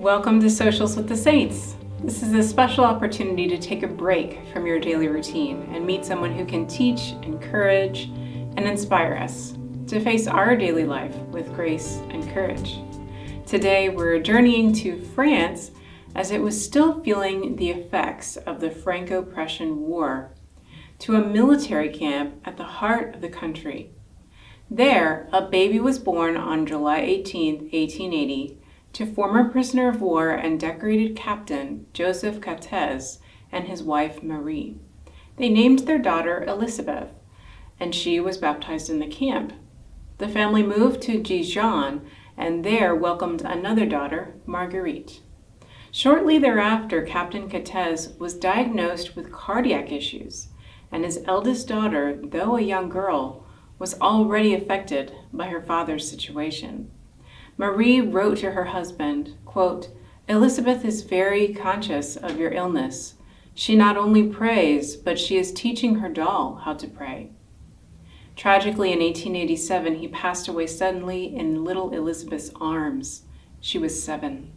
Welcome to Socials with the Saints. This is a special opportunity to take a break from your daily routine and meet someone who can teach, encourage, and inspire us to face our daily life with grace and courage. Today we're journeying to France as it was still feeling the effects of the Franco-Prussian War, to a military camp at the heart of the country. There, a baby was born on July 18, 1880, to former prisoner of war and decorated captain Joseph Catez and his wife Marie. They named their daughter Élisabeth, and she was baptized in the camp. The family moved to Dijon and there welcomed another daughter, Marguerite. Shortly thereafter, Captain Catez was diagnosed with cardiac issues, and his eldest daughter, though a young girl, was already affected by her father's situation. Marie wrote to her husband, quote, "Élisabeth is very conscious of your illness. She not only prays, but she is teaching her doll how to pray." Tragically, in 1887, he passed away suddenly in little Élisabeth's arms. She was 7.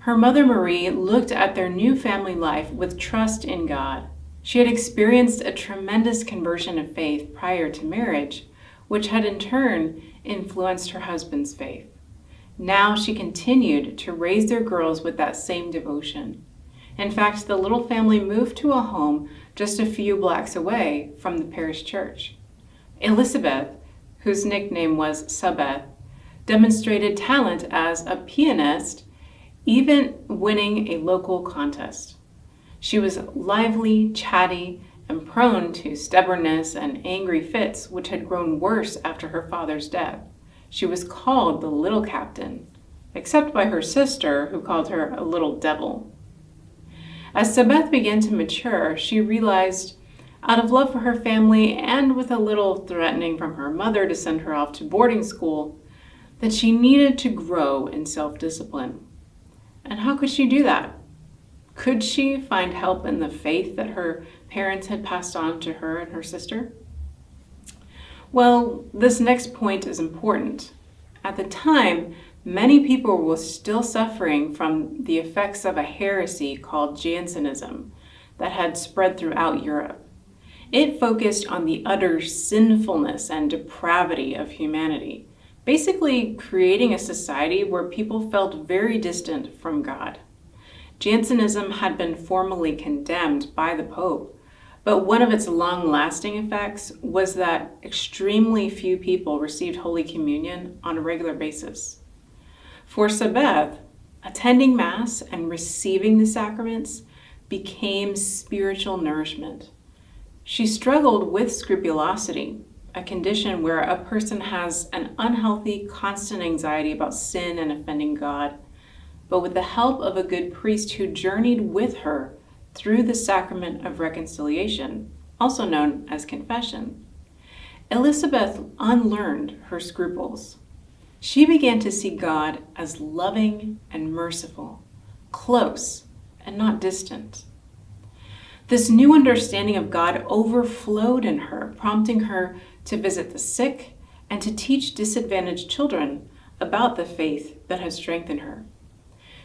Her mother, Marie, looked at their new family life with trust in God. She had experienced a tremendous conversion of faith prior to marriage, which had in turn influenced her husband's faith. Now she continued to raise their girls with that same devotion. In fact, the little family moved to a home just a few blocks away from the parish church. Élisabeth, whose nickname was Sabeth, demonstrated talent as a pianist, even winning a local contest. She was lively, chatty, and prone to stubbornness and angry fits, which had grown worse after her father's death. She was called the Little Captain, except by her sister, who called her a little devil. As Sabeth began to mature, she realized, out of love for her family and with a little threatening from her mother to send her off to boarding school, that she needed to grow in self-discipline. And how could she do that? Could she find help in the faith that her parents had passed on to her and her sister? Well, this next point is important. At the time, many people were still suffering from the effects of a heresy called Jansonism that had spread throughout Europe. It focused on the utter sinfulness and depravity of humanity, basically creating a society where people felt very distant from God. Jansonism had been formally condemned by the Pope, but one of its long-lasting effects was that extremely few people received Holy Communion on a regular basis. For Sabeth, attending Mass and receiving the sacraments became spiritual nourishment. She struggled with scrupulosity, a condition where a person has an unhealthy, constant anxiety about sin and offending God. But with the help of a good priest who journeyed with her through the sacrament of reconciliation, also known as confession, Élisabeth unlearned her scruples. She began to see God as loving and merciful, close and not distant. This new understanding of God overflowed in her, prompting her to visit the sick and to teach disadvantaged children about the faith that had strengthened her.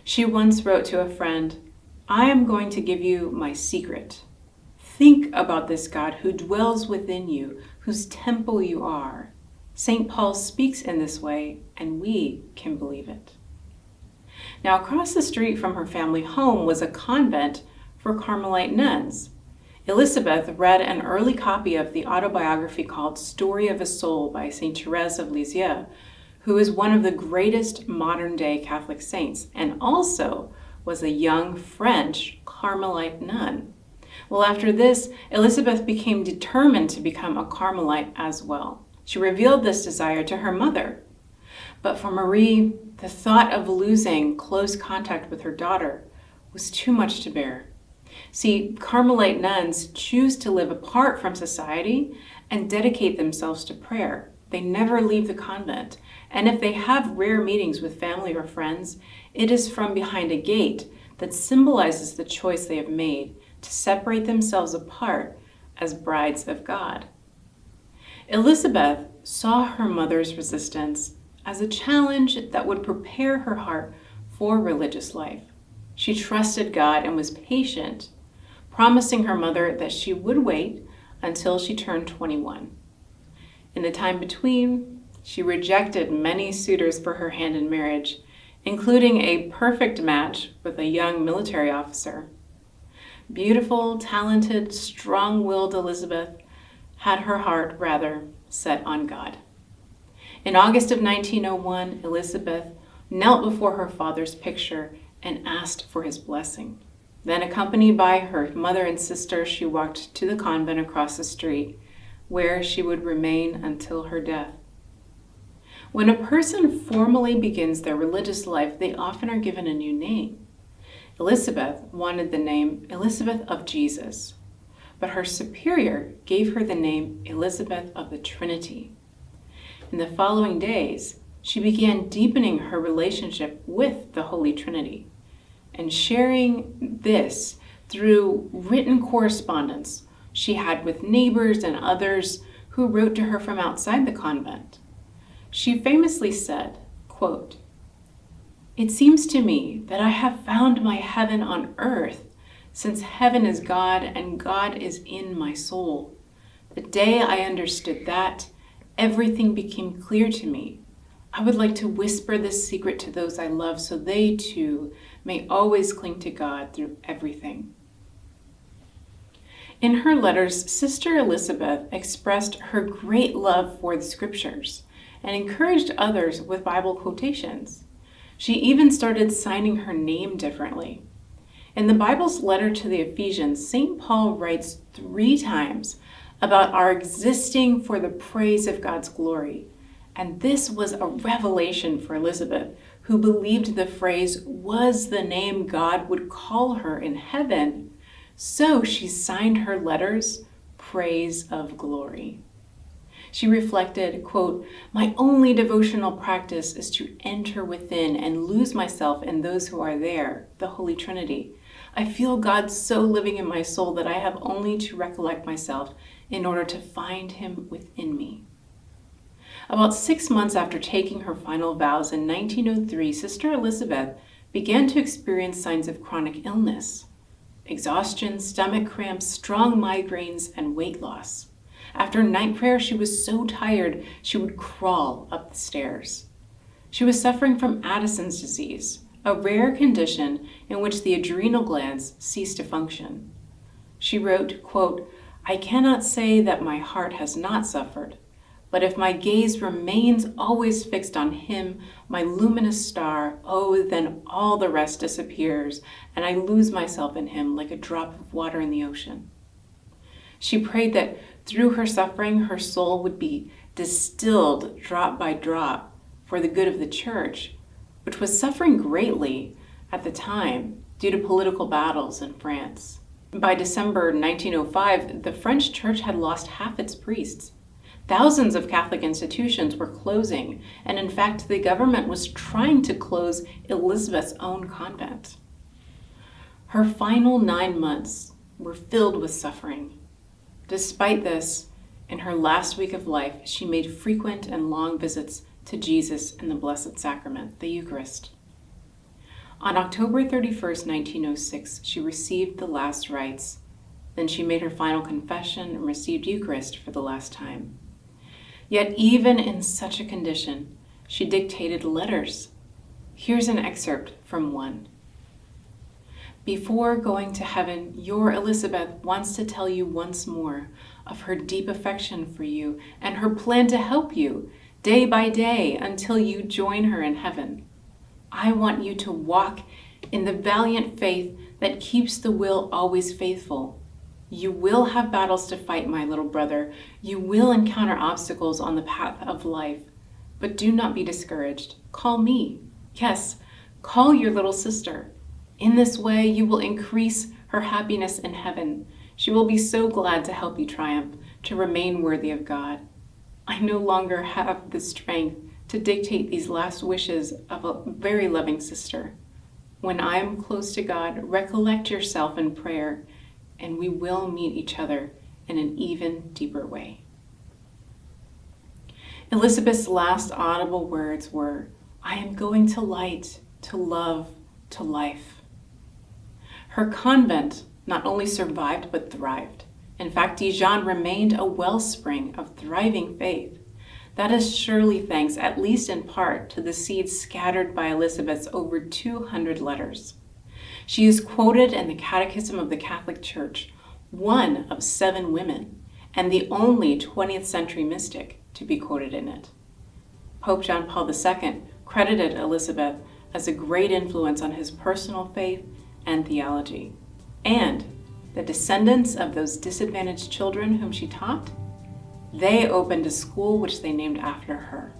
She once wrote to a friend, "I am going to give you my secret. Think about this God who dwells within you, whose temple you are." St. Paul speaks in this way, and we can believe it. Now, across the street from her family home was a convent for Carmelite nuns. Élisabeth read an early copy of the autobiography called Story of a Soul by St. Therese of Lisieux, who is one of the greatest modern-day Catholic saints, and also was a young French Carmelite nun. Well, after this, Élisabeth became determined to become a Carmelite as well. She revealed this desire to her mother. But for Marie, the thought of losing close contact with her daughter was too much to bear. See, Carmelite nuns choose to live apart from society and dedicate themselves to prayer. They never leave the convent, and if they have rare meetings with family or friends, it is from behind a gate that symbolizes the choice they have made to separate themselves apart as brides of God. Élisabeth saw her mother's resistance as a challenge that would prepare her heart for religious life. She trusted God and was patient, promising her mother that she would wait until she turned 21. In the time between, she rejected many suitors for her hand in marriage, including a perfect match with a young military officer. Beautiful, talented, strong-willed Élisabeth had her heart rather set on God. In August of 1901, Élisabeth knelt before her father's picture and asked for his blessing. Then, accompanied by her mother and sister, she walked to the convent across the street, where she would remain until her death. When a person formally begins their religious life, they often are given a new name. Élisabeth wanted the name Élisabeth of Jesus, but her superior gave her the name Élisabeth of the Trinity. In the following days, she began deepening her relationship with the Holy Trinity and sharing this through written correspondence she had with neighbors and others who wrote to her from outside the convent. She famously said, quote, "It seems to me that I have found my heaven on earth, since heaven is God and God is in my soul. The day I understood that, everything became clear to me. I would like to whisper this secret to those I love so they too may always cling to God through everything." In her letters, Sister Élisabeth expressed her great love for the scriptures and encouraged others with Bible quotations. She even started signing her name differently. In the Bible's letter to the Ephesians, St. Paul writes 3 times about our existing for the praise of God's glory. And this was a revelation for Élisabeth, who believed the phrase was the name God would call her in heaven. So she signed her letters, Praise of Glory. She reflected, quote, "My only devotional practice is to enter within and lose myself in those who are there, the Holy Trinity. I feel God so living in my soul that I have only to recollect myself in order to find him within me." About 6 months after taking her final vows in 1903, Sister Élisabeth began to experience signs of chronic illness: exhaustion, stomach cramps, strong migraines, and weight loss. After night prayer, she was so tired she would crawl up the stairs. She was suffering from Addison's disease, a rare condition in which the adrenal glands cease to function. She wrote, quote, "I cannot say that my heart has not suffered, but if my gaze remains always fixed on him, my luminous star, oh, then all the rest disappears, and I lose myself in him like a drop of water in the ocean." She prayed that through her suffering, her soul would be distilled drop by drop for the good of the church, which was suffering greatly at the time due to political battles in France. By December 1905, the French church had lost half its priests. Thousands of Catholic institutions were closing, and in fact, the government was trying to close Élisabeth's own convent. Her final 9 months were filled with suffering. Despite this, in her last week of life, she made frequent and long visits to Jesus in the Blessed Sacrament, the Eucharist. On October 31st, 1906, she received the last rites. Then she made her final confession and received Eucharist for the last time. Yet even in such a condition, she dictated letters. Here's an excerpt from one. "Before going to heaven, your Élisabeth wants to tell you once more of her deep affection for you and her plan to help you day by day until you join her in heaven. I want you to walk in the valiant faith that keeps the will always faithful. You will have battles to fight, my little brother. You will encounter obstacles on the path of life, but do not be discouraged. Call me. Yes, call your little sister. In this way, you will increase her happiness in heaven. She will be so glad to help you triumph, to remain worthy of God. I no longer have the strength to dictate these last wishes of a very loving sister. When I am close to God, recollect yourself in prayer, and we will meet each other in an even deeper way." Élisabeth's last audible words were, "I am going to light, to love, to life. Her convent not only survived but thrived. In fact, Dijon remained a wellspring of thriving faith. That is surely thanks, at least in part, to the seeds scattered by Élisabeth's over 200 letters. She is quoted in the Catechism of the Catholic Church, one of 7 women, and the only 20th century mystic to be quoted in it. Pope John Paul II credited Élisabeth as a great influence on his personal faith and theology. And the descendants of those disadvantaged children whom she taught, they opened a school which they named after her.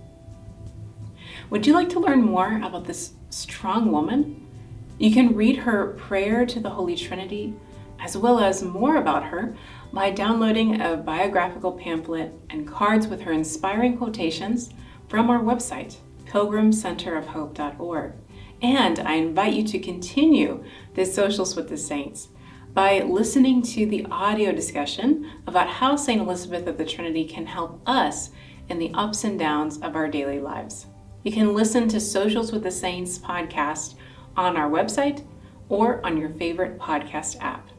Would you like to learn more about this strong woman? You can read her prayer to the Holy Trinity, as well as more about her, by downloading a biographical pamphlet and cards with her inspiring quotations from our website, pilgrimcenterofhope.org. And I invite you to continue this Socials with the Saints by listening to the audio discussion about how St. Élisabeth of the Trinity can help us in the ups and downs of our daily lives. You can listen to Socials with the Saints podcast on our website or on your favorite podcast app.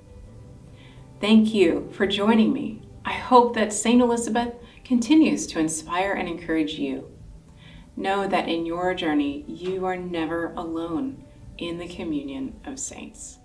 Thank you for joining me. I hope that St. Élisabeth continues to inspire and encourage you. Know that in your journey, you are never alone in the communion of saints.